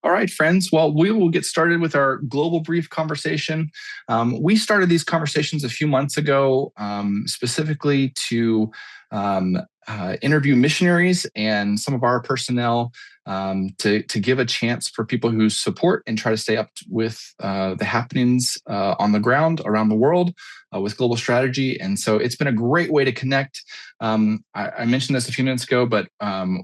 All right, friends. Well, we will get started with our global brief conversation. We started these conversations a few months ago, specifically to interview missionaries and some of our personnel to give a chance for people who support and try to stay up with the happenings on the ground around the world with global strategy. And so it's been a great way to connect. I mentioned this a few minutes ago, but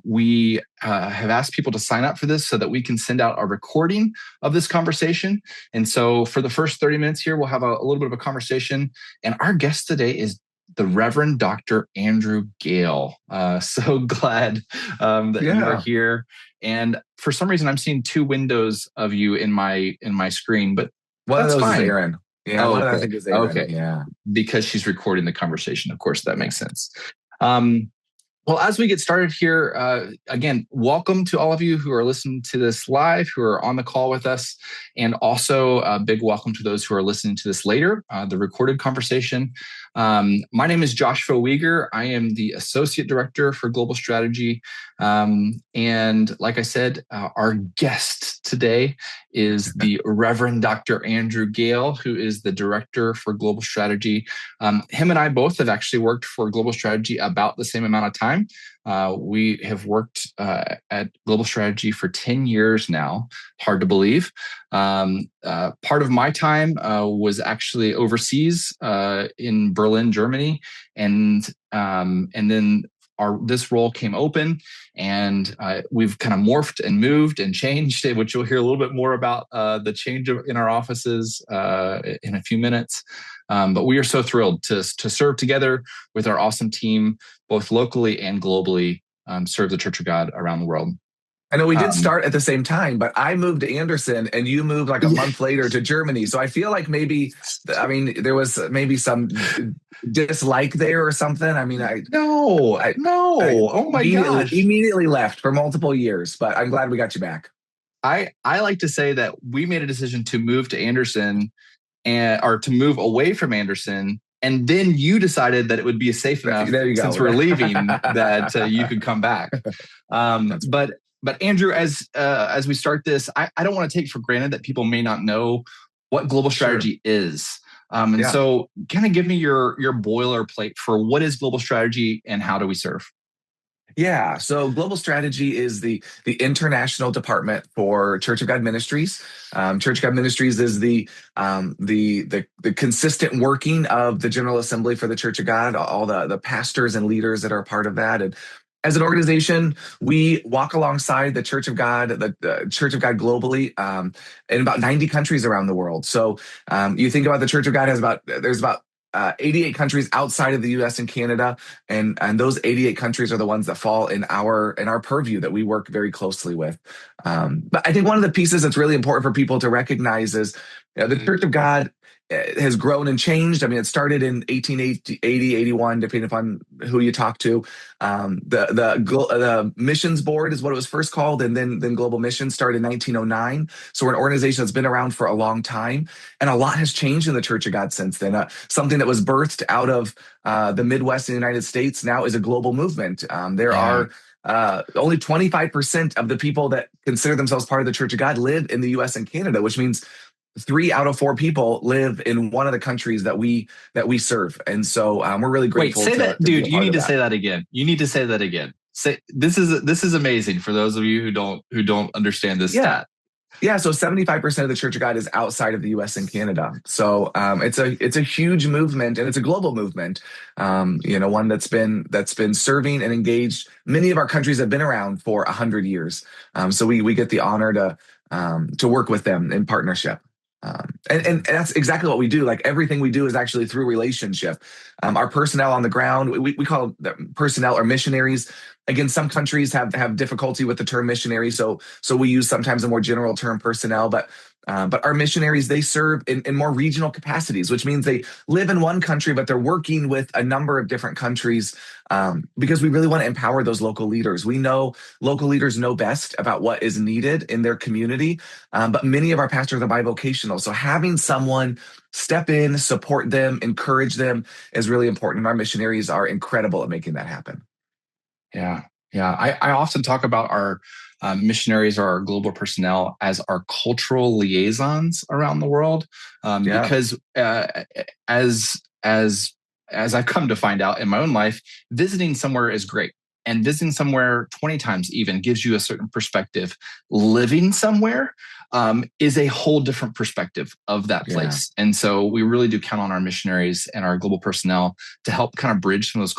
we have asked people to sign up for this so that we can send out a recording of this conversation. And so for the first 30 minutes here, we'll have a little bit of a conversation. And our guest today is the Reverend Dr. Andrew Gale. So glad that you are here. And for some reason, I'm seeing two windows of you in my screen, but one that's of those fine. is Aaron. Yeah, oh, one okay. of those I think is Aaron. Okay. Yeah. Because she's recording the conversation. Of course, that makes sense. Well, as we get started here, again, welcome to all of you who are listening to this live, who are on the call with us, and also a big welcome to those who are listening to this later, the recorded conversation. My name is Joshua Weger. I am the Associate Director for Global Strategy. And like I said, our guest today is the Reverend Dr. Andrew Gale, who is the Director for Global Strategy. Him and I both have actually worked for Global Strategy about the same amount of time. We have worked at Global Strategy for 10 years now. Hard to believe. Part of my time was actually overseas in Berlin, Germany, and then this role came open, and we've kind of morphed and moved and changed, which you'll hear a little bit more about the change in our offices in a few minutes. But we are so thrilled to serve together with our awesome team, both locally and globally, serve the Church of God around the world. I know we did start at the same time, but I moved to Anderson and you moved like a month later to Germany. So I feel like there was maybe some dislike there or something. I mean, No. Oh my gosh. Immediately left for multiple years, but I'm glad we got you back. I like to say that we made a decision to move to Anderson or to move away from Anderson. And then you decided that it would be safe enough since we're leaving that you could come back. But Andrew, as we start this, I don't want to take for granted that people may not know what global strategy is. So kind of give me your boilerplate for what is global strategy and how do we serve? Yeah, so Global Strategy is the international department for Church of God Ministries. Church of God Ministries is the consistent working of the General Assembly for the Church of God, all the pastors and leaders that are a part of that. And as an organization, we walk alongside the Church of God, the Church of God globally, in about 90 countries around the world. So you think about the Church of God there's about 88 countries outside of the U.S. and Canada, and those 88 countries are the ones that fall in our purview that we work very closely with. But I think one of the pieces that's really important for people to recognize is the Church of God has grown and changed. I mean, it started in 1880, 81, depending upon who you talk to. The Missions Board is what it was first called, and then Global Missions started in 1909. So we're an organization that's been around for a long time, and a lot has changed in the Church of God since then. Something that was birthed out of the Midwest in the United States now is a global movement. There are only 25% of the people that consider themselves part of the Church of God live in the U.S. and Canada, which means 3 out of 4 people live in one of the countries that we serve. And so we're really grateful. Wait, say that, dude, you need to say that again. You need to say that again. Say this is amazing for those of you who don't understand this stat. Yeah, so 75% of the Church of God is outside of the U.S. and Canada. So it's a huge movement, and it's a global movement. One that's been serving and engaged. Many of our countries have been around for 100 years. So we get the honor to work with them in partnership. And that's exactly what we do. Like everything we do is actually through relationship. Our personnel on the ground, we call them personnel or missionaries. Again, some countries have difficulty with the term missionary, so we use sometimes a more general term personnel. But our missionaries, they serve in more regional capacities, which means they live in one country, but they're working with a number of different countries because we really want to empower those local leaders. We know local leaders know best about what is needed in their community, but many of our pastors are bivocational. So having someone step in, support them, encourage them is really important. And our missionaries are incredible at making that happen. Yeah. Yeah, I often talk about our missionaries or our global personnel as our cultural liaisons around the world, Yeah. because as as as I've come to find out in my own life, visiting somewhere is great. And visiting somewhere 20 times even gives you a certain perspective. Living somewhere is a whole different perspective of that Yeah. place. And so we really do count on our missionaries and our global personnel to help kind of bridge some of those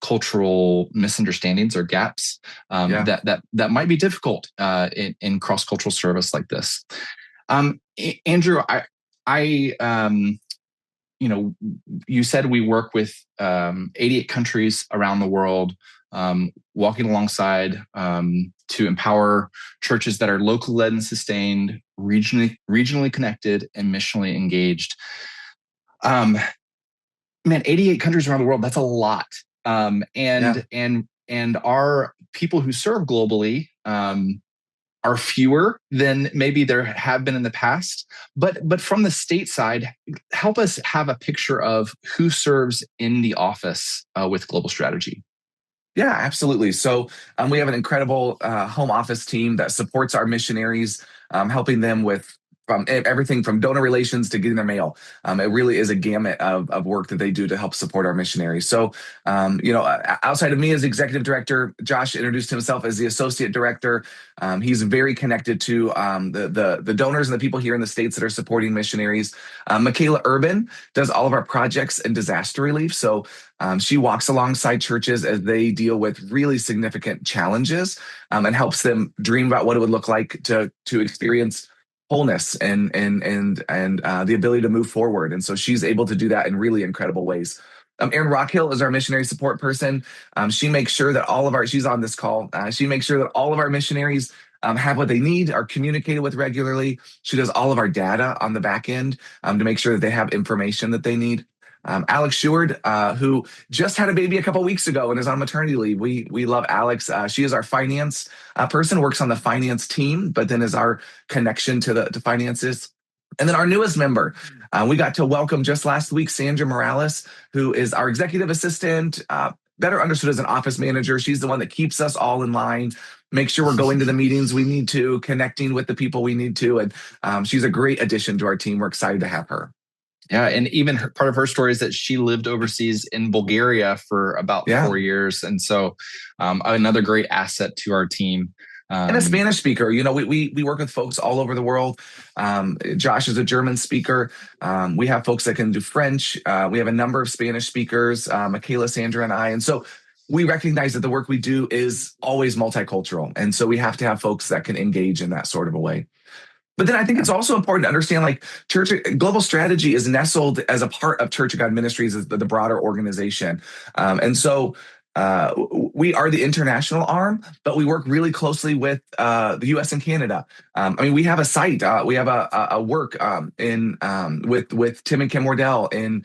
cultural misunderstandings or gaps Yeah. that might be difficult in cross cultural service like this. Andrew, I you know, you said we work with 88 countries around the world, walking alongside to empower churches that are local led and sustained, regionally connected, and missionally engaged. Um, Man, 88 countries around the world, that's a lot. Um, Yeah. and and and our people who serve globally are fewer than maybe there have been in the past. But from the state side, help us have a picture of who serves in the office with global strategy. Yeah, absolutely. So we have an incredible home office team that supports our missionaries, helping them with from everything from donor relations to getting their mail. It really is a gamut of work that they do to help support our missionaries. So, outside of me as executive director, Josh introduced himself as the associate director. He's very connected to the donors and the people here in the States that are supporting missionaries. Michaela Urban does all of our projects and disaster relief. So she walks alongside churches as they deal with really significant challenges, and helps them dream about what it would look like to experience wholeness and the ability to move forward. And so she's able to do that in really incredible ways. Erin Rockhill is our missionary support person. She makes sure that she's on this call. She makes sure that all of our missionaries have what they need, are communicated with regularly. She does all of our data on the back end to make sure that they have information that they need. Alex Sheward, who just had a baby a couple weeks ago and is on maternity leave. We love Alex. She is our finance person, works on the finance team, but then is our connection to finances. And then our newest member, we got to welcome just last week, Sandra Morales, who is our executive assistant, better understood as an office manager. She's the one that keeps us all in line, make sure we're going to the meetings we need to, connecting with the people we need to. And she's a great addition to our team. We're excited to have her. Yeah, and even part of her story is that she lived overseas in Bulgaria for about Yeah. 4 years, and so another great asset to our team. And a Spanish speaker. We work with folks all over the world. Josh is a German speaker. We have folks that can do French. We have a number of Spanish speakers, Michaela, Sandra, and I. And so we recognize that the work we do is always multicultural. And so we have to have folks that can engage in that sort of a way. But then I think it's also important to understand, like, church global strategy is nestled as a part of Church of God Ministries as the broader organization. And so we are the international arm, but we work really closely with the U.S. and Canada. We have a site, we have a work with Tim and Kim Wardell in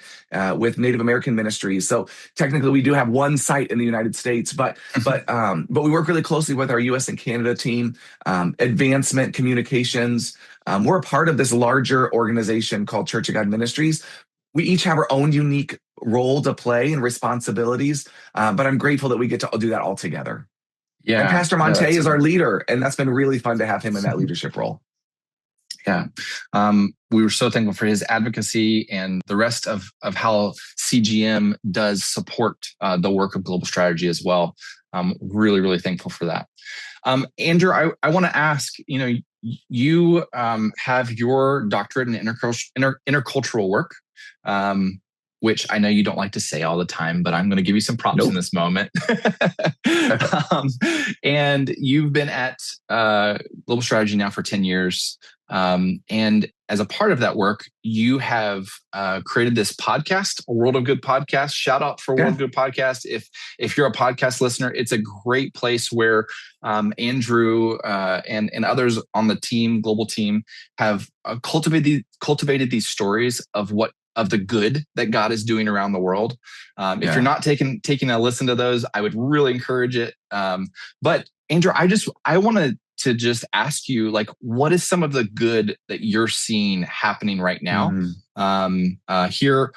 with Native American Ministries. So technically, we do have one site in the United States, but we work really closely with our U.S. and Canada team, advancement communications. We're a part of this larger organization called Church of God Ministries. We each have our own unique role to play and responsibilities, but I'm grateful that we get to do that all together. And Yeah, Pastor Monte is our leader, and that's been really fun to have him in that leadership role. Yeah. We were so thankful for his advocacy and the rest of how CGM does support the work of global strategy as well. Really, really thankful for that. Andrew, I want to ask, you have your doctorate in intercultural work, which I know you don't like to say all the time, but I'm going to give you some props in this moment. And you've been at Global Strategy now for 10 years. And as a part of that work, you have created this podcast, a World of Good podcast. Shout out for World of Good podcast. If you're a podcast listener, it's a great place where Andrew and others on the team, global team, have cultivated these stories of the good that God is doing around the world. If you're not taking a listen to those, I would really encourage it. But Andrew, I want to just ask you, like, what is some of the good that you're seeing happening right now here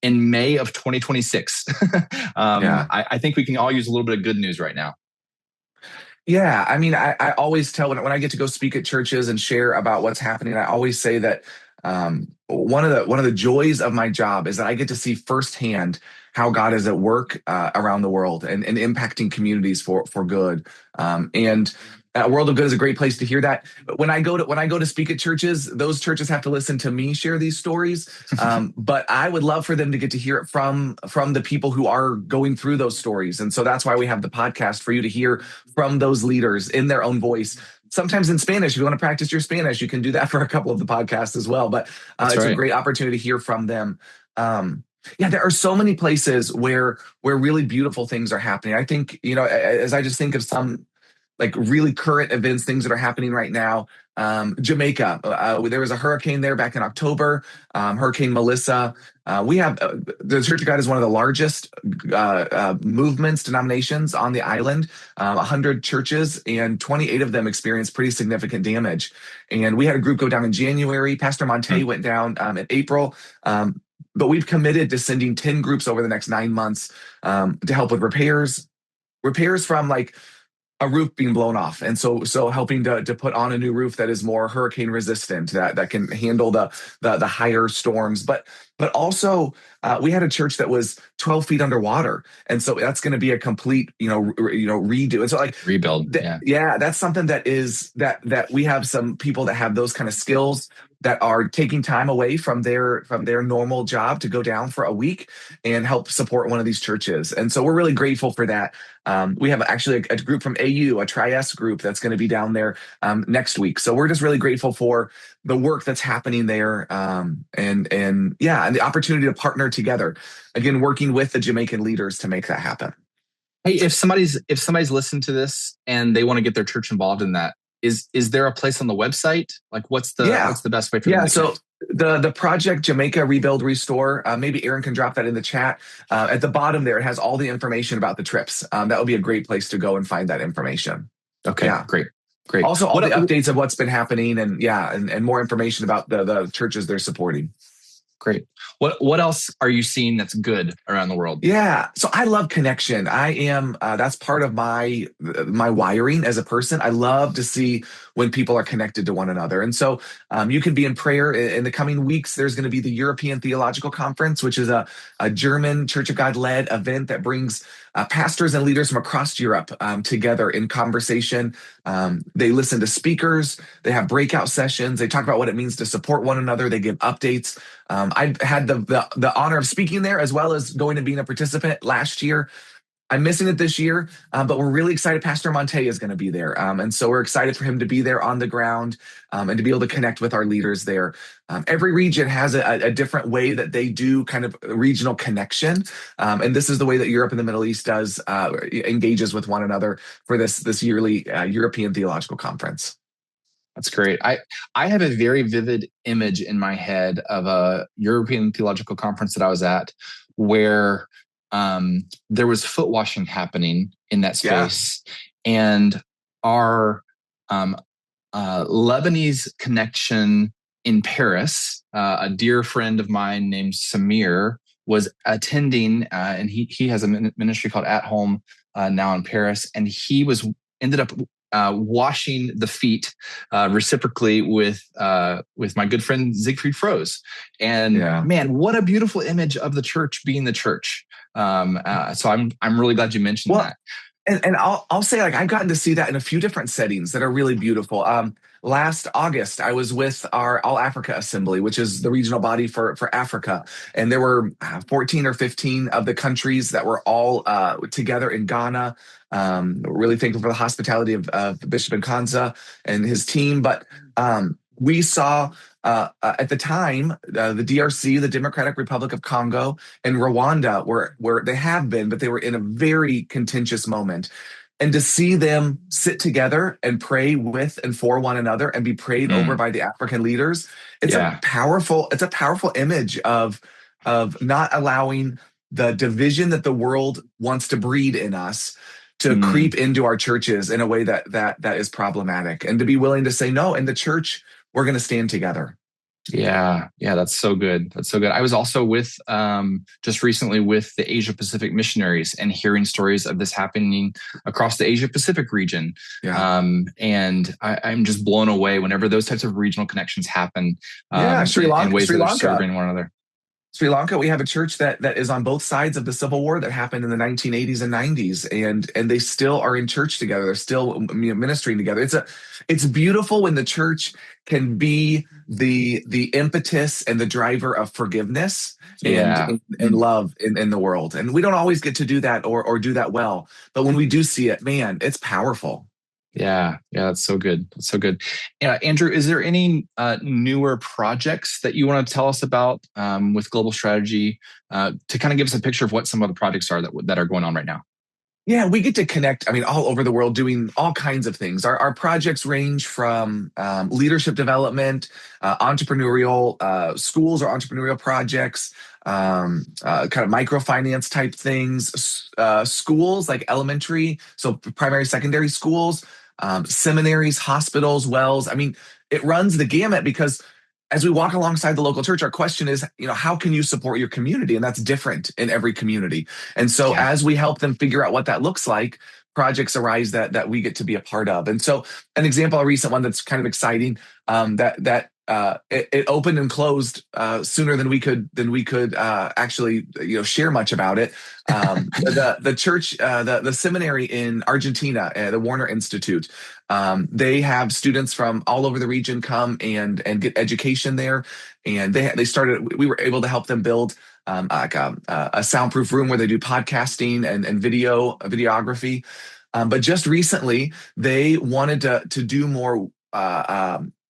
in May of 2026. Yeah. I think we can all use a little bit of good news right now. Yeah, I mean, I always tell when I get to go speak at churches and share about what's happening, I always say that one of the joys of my job is that I get to see firsthand how God is at work around the world and impacting communities for good. And World of Good is a great place to hear that. But when I go to speak at churches, those churches have to listen to me share these stories. But I would love for them to get to hear it from the people who are going through those stories. And so that's why we have the podcast for you to hear from those leaders in their own voice. Sometimes in Spanish, if you want to practice your Spanish, you can do that for a couple of the podcasts as well. But That's it's a right. great opportunity to hear from them. Yeah, there are so many places where really beautiful things are happening. I think, as I just think of some like really current events, things that are happening right now. Jamaica, there was a hurricane there back in October, Hurricane Melissa. We have the Church of God is one of the largest movements, denominations on the island. 100 churches, and 28 of them experienced pretty significant damage. And we had a group go down in January. Pastor Monte went down in April. But we've committed to sending 10 groups over the next 9 months to help with repairs from like a roof being blown off, and so helping to put on a new roof that is more hurricane resistant, that can handle the higher storms. But also we had a church that was 12 feet underwater, and so that's going to be a complete redo. And so like Rebuild. yeah, that's something that we have some people that have those kind of skills that are taking time away from their normal job to go down for a week and help support one of these churches. And so we're really grateful for that. We have actually a group from AU, a Tri-S group that's going to be down there next week. So we're just really grateful for the work that's happening there, and the opportunity to partner together, again, working with the Jamaican leaders to make that happen. Hey, if somebody's listened to this and they want to get their church involved in that, is there a place on the website? Like what's the best way for them to connect? The project Jamaica Rebuild Restore, maybe Aaron can drop that in the chat. At the bottom there, it has all the information about the trips. That would be a great place to go and find that information. Okay, yeah. Great. Also, all the updates of what's been happening and more information about the churches they're supporting. Great. What else are you seeing that's good around the world? Yeah. So I love connection. I am, that's part of my wiring as a person. I love to see when people are connected to one another. And so you can be in prayer in the coming weeks. There's going to be the European Theological Conference, which is a German Church of God led event that brings pastors and leaders from across Europe together in conversation. They listen to speakers. They have breakout sessions. They talk about what it means to support one another. They give updates. I had the honor of speaking there as well as going and being a participant last year. I'm missing it this year, but we're really excited. Pastor Monte is going to be there. And so we're excited for him to be there on the ground and to be able to connect with our leaders there. Every region has a different way that they do kind of regional connection. And this is the way that Europe and the Middle East does engages with one another for this yearly European Theological Conference. That's great. I have a very vivid image in my head of a European Theological Conference that I was at where there was foot washing happening in that space. Yeah. And our Lebanese connection in Paris, a dear friend of mine named Samir was attending, and he has a ministry called At Home now in Paris, and he ended up washing the feet reciprocally with my good friend Siegfried Froese. And man, what a beautiful image of the church being the church. So I'm really glad you mentioned that. And I'll say, like, I've gotten to see that in a few different settings that are really beautiful. Last August, I was with our All Africa Assembly, which is the regional body for Africa. And there were 14 or 15 of the countries that were all together in Ghana. Really thankful for the hospitality of Bishop Nkanza and his team. But we saw at the time, the DRC, the Democratic Republic of Congo, and Rwanda where they have been, but they were in a very contentious moment. And to see them sit together and pray with and for one another and be prayed over by the African leaders, it's a powerful image of not allowing the division that the world wants to breed in us to creep into our churches in a way that is problematic, and to be willing to say no. In the church, we're going to stand together. Yeah, that's so good. That's so good. I was also with just recently with the Asia Pacific missionaries and hearing stories of this happening across the Asia Pacific region. Yeah. And I'm just blown away whenever those types of regional connections happen Yeah, in ways Sri that are Lanka. serving one another. Sri Lanka, we have a church that is on both sides of the civil war that happened in the 1980s and 90s, and they still are in church together. They're still ministering together. It's beautiful when the church can be the impetus and the driver of forgiveness Yeah. and love in the world. And we don't always get to do that or do that well, but when we do see it, man, it's powerful. Yeah, that's so good. That's so good. Yeah, Andrew, is there any newer projects that you want to tell us about with Global Strategy to kind of give us a picture of what some of the projects are that are going on right now? Yeah, we get to connect, I mean, all over the world doing all kinds of things. Our projects range from leadership development, entrepreneurial schools or entrepreneurial projects, kind of microfinance type things, schools like elementary, so primary, secondary schools, seminaries, hospitals, wells. I mean, it runs the gamut because as we walk alongside the local church, our question is, how can you support your community? And that's different in every community. And so Yeah. as we help them figure out what that looks like, projects arise that we get to be a part of. And so an example, a recent one that's kind of exciting, it opened and closed sooner than we could actually share much about it. The church, the seminary in Argentina, the Warner Institute, they have students from all over the region come and get education there, and they started. We were able to help them build like a soundproof room where they do podcasting and videography. But just recently, they wanted to do more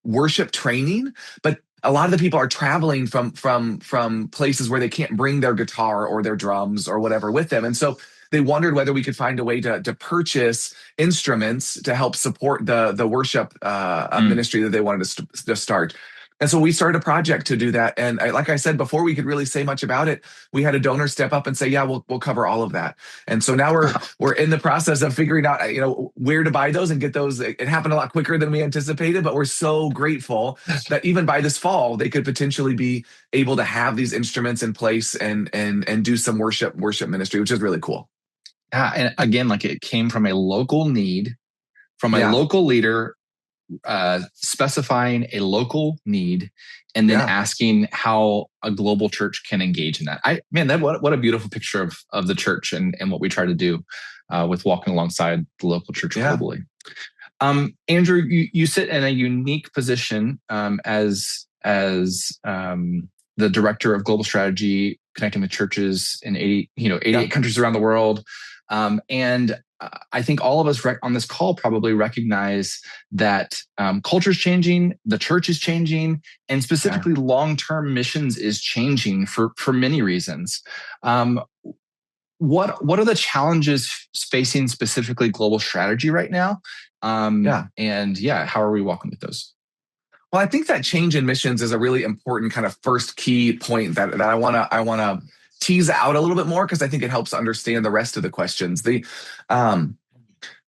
worship training, but a lot of the people are traveling from places where they can't bring their guitar or their drums or whatever with them, and so they wondered whether we could find a way to purchase instruments to help support the worship Mm. ministry that they wanted to start. And so we started a project to do that. And like I said, before we could really say much about it, we had a donor step up and say, "Yeah, we'll cover all of that." And so now we're in the process of figuring out, where to buy those and get those. It happened a lot quicker than we anticipated, but we're so grateful that even by this fall, they could potentially be able to have these instruments in place and do some worship ministry, which is really cool. And again, like it came from a local need, from a Yeah, local leader specifying a local need and then yeah. asking how a global church can engage in that. What a beautiful picture of the church and what we try to do with walking alongside the local church Yeah. globally. Andrew, you sit in a unique position as the director of global strategy, connecting with churches in 88 countries around the world. And I think all of us on this call probably recognize that culture is changing, the church is changing, and specifically long-term missions is changing for many reasons. What are the challenges facing specifically global strategy right now? And how are we walking with those? Well, I think that change in missions is a really important kind of first key point that I wanna tease out a little bit more because I think it helps understand the rest of the questions. Um,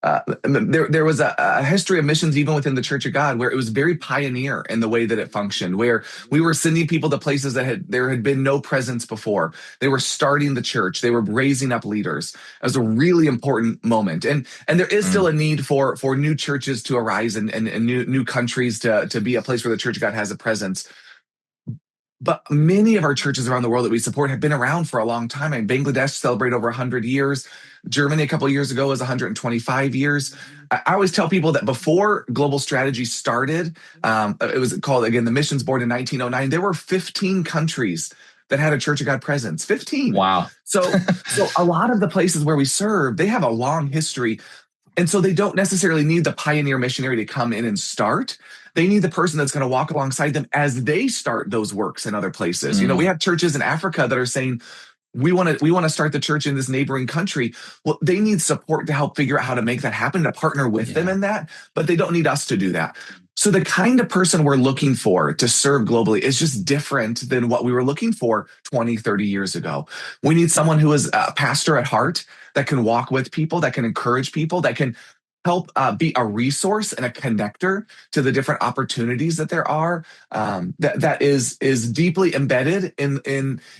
there was a history of missions even within the Church of God where it was very pioneer in the way that it functioned, where we were sending people to places there had been no presence before. They were starting the church. They were raising up leaders. It was a really important moment, and there is still a need for new churches to arise and new countries to be a place where the Church of God has a presence. But many of our churches around the world that we support have been around for a long time. I mean, Bangladesh celebrated over 100 years. Germany a couple of years ago was 125 years. I always tell people that before global strategy started, it was called, again, the Missions Board in 1909. There were 15 countries that had a Church of God presence. 15. Wow. So a lot of the places where we serve, they have a long history, and so they don't necessarily need the pioneer missionary to come in and start. They need the person that's going to walk alongside them as they start those works in other places. We have churches in Africa that are saying, we want to start the church in this neighboring country. Well, they need support to help figure out how to make that happen, to partner with them in that, but they don't need us to do that. So the kind of person we're looking for to serve globally is just different than what we were looking for 20, 30 years ago. We need someone who is a pastor at heart, that can walk with people, that can encourage people, that can help be a resource and a connector to the different opportunities that there are, that is deeply embedded in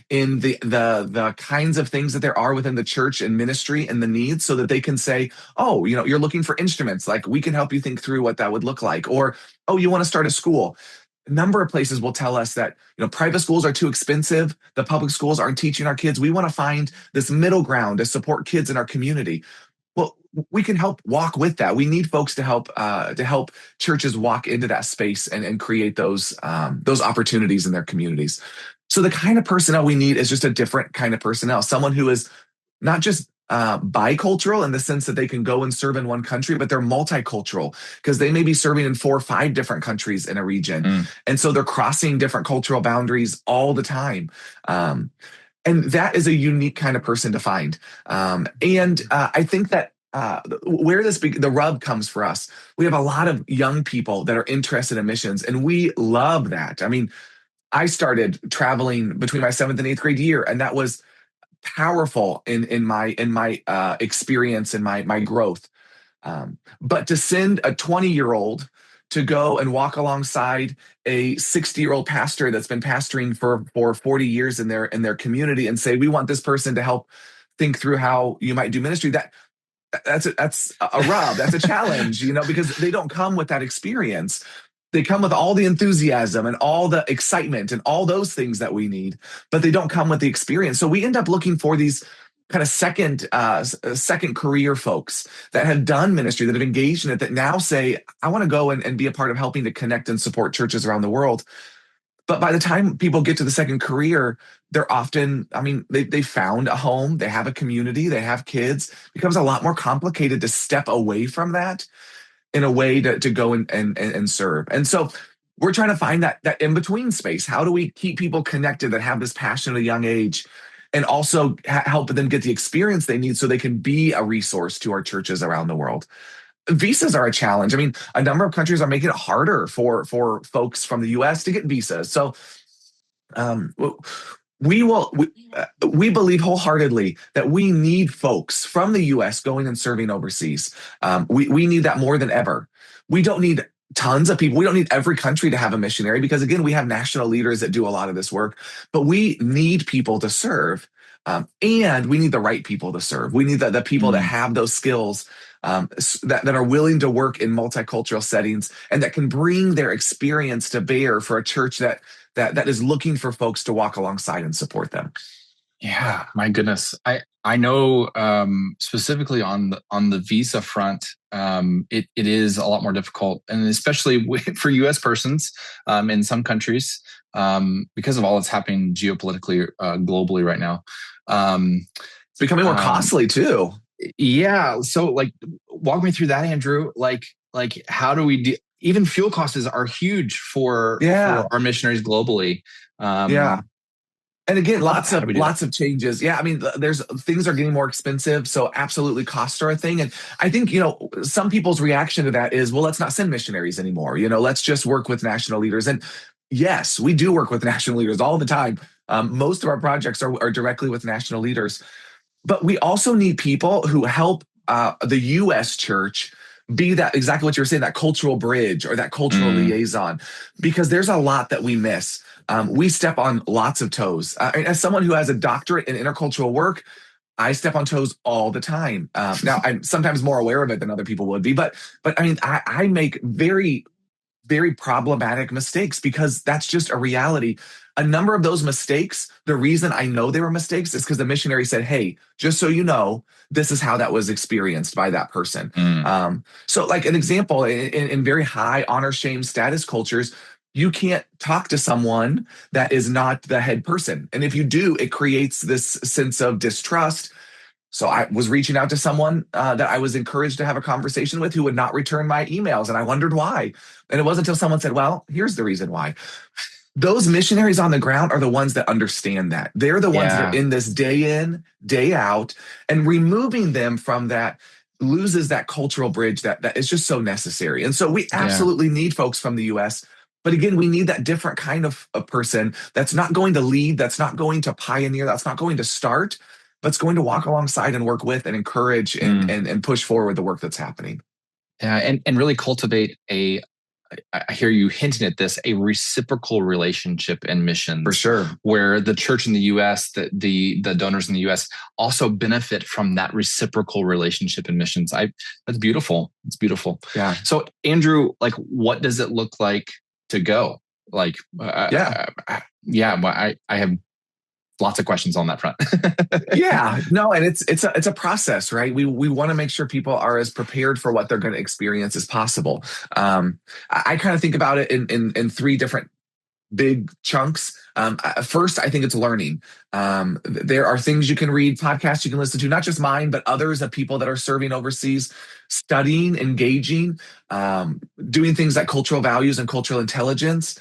the kinds of things that there are within the church and ministry and the needs, so that they can say, oh, you're looking for instruments, like we can help you think through what that would look like. Or, oh, you want to start a school. A number of places will tell us that private schools are too expensive, the public schools aren't teaching our kids, we want to find this middle ground to support kids in our community. Well, we can help walk with that. We need folks to help churches walk into that space and create those opportunities in their communities. So the kind of personnel we need is just a different kind of personnel, someone who is not just bicultural in the sense that they can go and serve in one country, but they're multicultural because they may be serving in 4 or 5 different countries in a region. And so they're crossing different cultural boundaries all the time. And that is a unique kind of person to find. I think that where the rub comes for us, we have a lot of young people that are interested in missions, and we love that. I mean, I started traveling between my 7th and 8th grade year, and that was powerful in my experience and my growth. But to send a 20-year-old to go and walk alongside a 60-year-old pastor that's been pastoring for 40 years in their community and say, we want this person to help think through how you might do ministry, that's a rub. That's a challenge, because they don't come with that experience. They come with all the enthusiasm and all the excitement and all those things that we need, but they don't come with the experience. So we end up looking for these kind of second career folks that have done ministry, that have engaged in it, that now say, I want to go and be a part of helping to connect and support churches around the world. But by the time people get to the second career, they're often, they found a home, they have a community, they have kids. It becomes a lot more complicated to step away from that in a way to go and serve. And so we're trying to find that in-between space. How do we keep people connected that have this passion at a young age, and also help them get the experience they need so they can be a resource to our churches around the world? Visas are a challenge. A number of countries are making it harder for folks from the U.S. to get visas. So we believe wholeheartedly that we need folks from the U.S. going and serving overseas. We need that more than ever. We don't need tons of people. We don't need every country to have a missionary because, again, we have national leaders that do a lot of this work. But we need people to serve, and we need the right people to serve. We need the people that have those skills, that are willing to work in multicultural settings and that can bring their experience to bear for a church that is looking for folks to walk alongside and support them. Yeah, my goodness. I know specifically on the visa front, it is a lot more difficult, and especially for U.S. persons in some countries because of all that's happening geopolitically globally right now. It's becoming more costly too. Yeah. So walk me through that, Andrew. How do we even fuel costs are huge for our missionaries globally. And again, lots of changes. Yeah. There's things are getting more expensive. So absolutely costs are a thing. And I think, some people's reaction to that is, well, let's not send missionaries anymore. Let's just work with national leaders. And yes, we do work with national leaders all the time. Most of our projects are directly with national leaders. But we also need people who help the U.S. church be that, exactly what you were saying, that cultural bridge or that cultural liaison, because there's a lot that we miss. We step on lots of toes. As someone who has a doctorate in intercultural work, I step on toes all the time. Now, I'm sometimes more aware of it than other people would be, but I make very, very problematic mistakes because that's just a reality. A number of those mistakes, the reason I know they were mistakes is because the missionary said, hey, just so you know, this is how that was experienced by that person. So like an example, in very high honor, shame status cultures, you can't talk to someone that is not the head person. And if you do, it creates this sense of distrust. So I was reaching out to someone that I was encouraged to have a conversation with who would not return my emails. And I wondered why. And it wasn't until someone said, well, here's the reason why. Those missionaries on the ground are the ones that understand that. They're the ones that are in this day in, day out, and removing them from that loses that cultural bridge that is just so necessary. And so we absolutely need folks from the U.S. But again, we need that different kind of a person that's not going to lead, that's not going to pioneer, that's not going to start, but it's going to walk alongside and work with and encourage and push forward the work that's happening. and really cultivate I hear you hinting at this, a reciprocal relationship in For missions sure. where the church in the US, the donors in the US also benefit from that reciprocal relationship in missions. That's beautiful. It's beautiful. Yeah. So Andrew, like, what does it look like to go? Like, Yeah. yeah, well, I have lots of questions on that front. Yeah, no, and it's a process, right? We want to make sure people are as prepared for what they're going to experience as possible. I kind of think about it in three different big chunks. First, I think it's learning. There are things you can read, podcasts you can listen to, not just mine, but others of people that are serving overseas, studying, engaging, doing things like cultural values and cultural intelligence.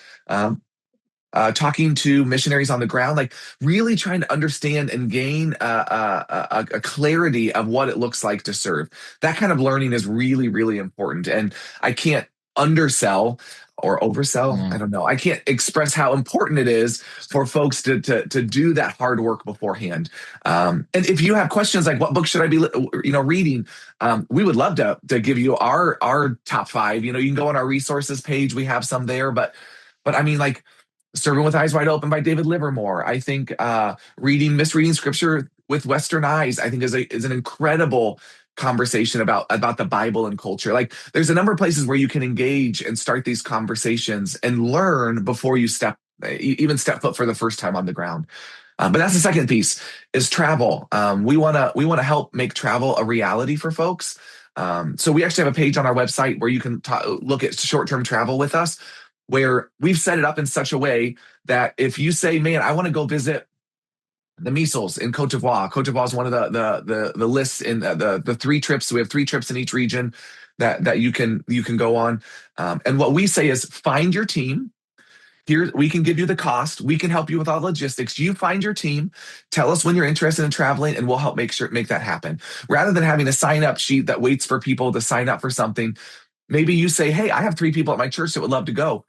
Talking to missionaries on the ground, like really trying to understand and gain a clarity of what it looks like to serve. That kind of learning is really, really important. And I can't undersell or oversell. I don't know. I can't express how important it is for folks to do that hard work beforehand. And if you have questions like what book should I be reading, we would love to give you our top five. You can go on our resources page. We have some there, but I mean, like, Serving with Eyes Wide Open by David Livermore. I think misreading scripture with Western eyes, I think is an incredible conversation about the Bible and culture. Like there's a number of places where you can engage and start these conversations and learn before you even step foot for the first time on the ground. But that's the second piece is travel. We want to help make travel a reality for folks. So we actually have a page on our website where you can look at short-term travel with us, where we've set it up in such a way that if you say, man, I want to go visit the measles in Cote d'Ivoire. Cote d'Ivoire is one of the lists in the three trips. So we have three trips in each region that you can go on. And what we say is find your team. Here, we can give you the cost. We can help you with all the logistics. You find your team, tell us when you're interested in traveling, and we'll help make that happen. Rather than having a sign-up sheet that waits for people to sign up for something, maybe you say, hey, I have 3 people at my church that would love to go.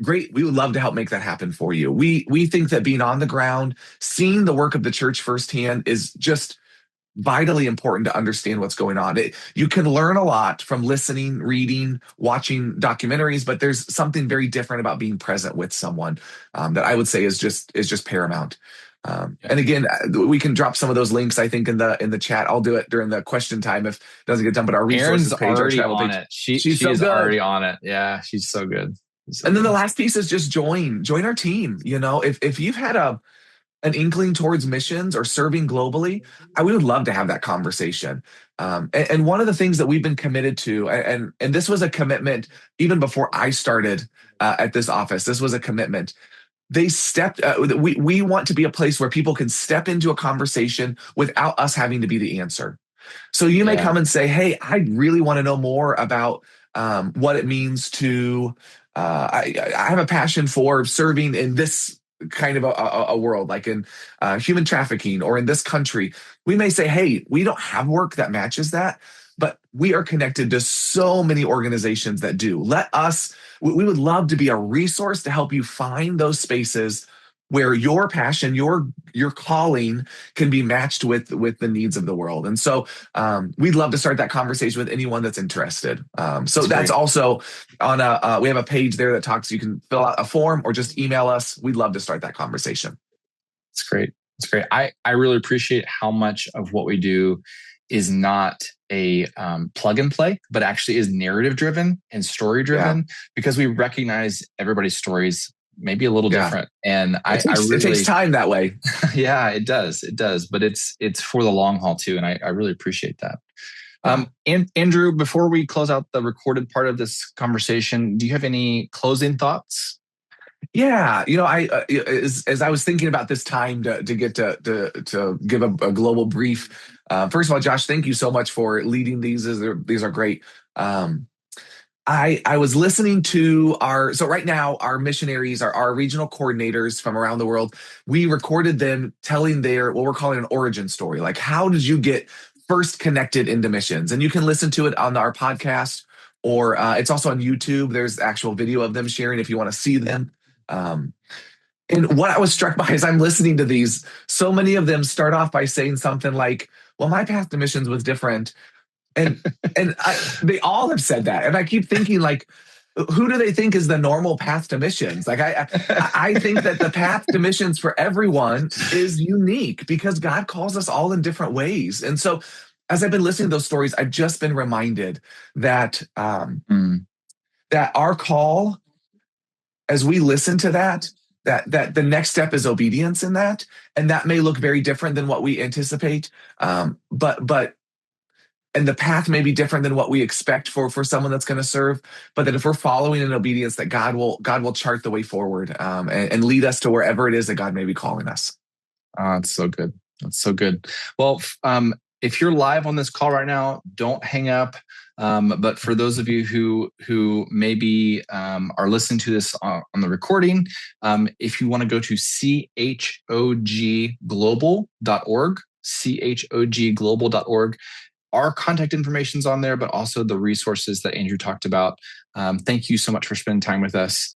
Great. We would love to help make that happen for you. We think that being on the ground, seeing the work of the church firsthand is just vitally important to understand what's going on. You can learn a lot from listening, reading, watching documentaries, but there's something very different about being present with someone that I would say is just paramount. And again, we can drop some of those links, I think, in the chat. I'll do it during the question time if it doesn't get done. But our resources page, our travel page, it. She's so already on it. Yeah, she's so good. And then the last piece is just join our team. If you've had an inkling towards missions or serving globally, we would love to have that conversation. And one of the things that we've been committed to, and this was a commitment even before I started at this office, this was a commitment. We want to be a place where people can step into a conversation without us having to be the answer. So you may come and say, hey, I really want to know more about what it means to, I have a passion for serving in this kind of a world, like in human trafficking or in this country. We may say, hey, we don't have work that matches that, but we are connected to so many organizations that do. We would love to be a resource to help you find those spaces where your passion, your calling can be matched with the needs of the world. And so we'd love to start that conversation with anyone that's interested. So that's also on we have a page there that talks, you can fill out a form or just email us. We'd love to start that conversation. It's great. It's great. I really appreciate how much of what we do is not a plug and play, but actually is narrative driven and story driven, because we recognize everybody's stories maybe a little different. And it takes time that way. Yeah, it does. It does. But it's for the long haul too. And I really appreciate that. And Andrew, before we close out the recorded part of this conversation, do you have any closing thoughts? Yeah, as I was thinking about this time to get to give a global brief. First of all, Josh, thank you so much for leading these. These are great. I was listening to so right now our missionaries, our regional coordinators from around the world, we recorded them telling what we're calling an origin story. Like, how did you get first connected into missions? And you can listen to it on our podcast, or it's also on YouTube. There's actual video of them sharing if you want to see them. And what I was struck by as I'm listening to these, so many of them start off by saying something like, well, my path to missions was different. And they all have said that. And I keep thinking, like, who do they think is the normal path to missions? Like, I think that the path to missions for everyone is unique because God calls us all in different ways. And so as I've been listening to those stories, I've just been reminded that that our call, as we listen to that the next step is obedience in that, and that may look very different than what we anticipate. But and the path may be different than what we expect for someone that's going to serve, but that if we're following in obedience, that God will chart the way forward, and lead us to wherever it is that God may be calling us. That's so good. That's so good. Well, if you're live on this call right now, don't hang up. But for those of you who maybe are listening to this on the recording, if you want to go to choglobal.org, choglobal.org, our contact information is on there, but also the resources that Andrew talked about. Thank you so much for spending time with us.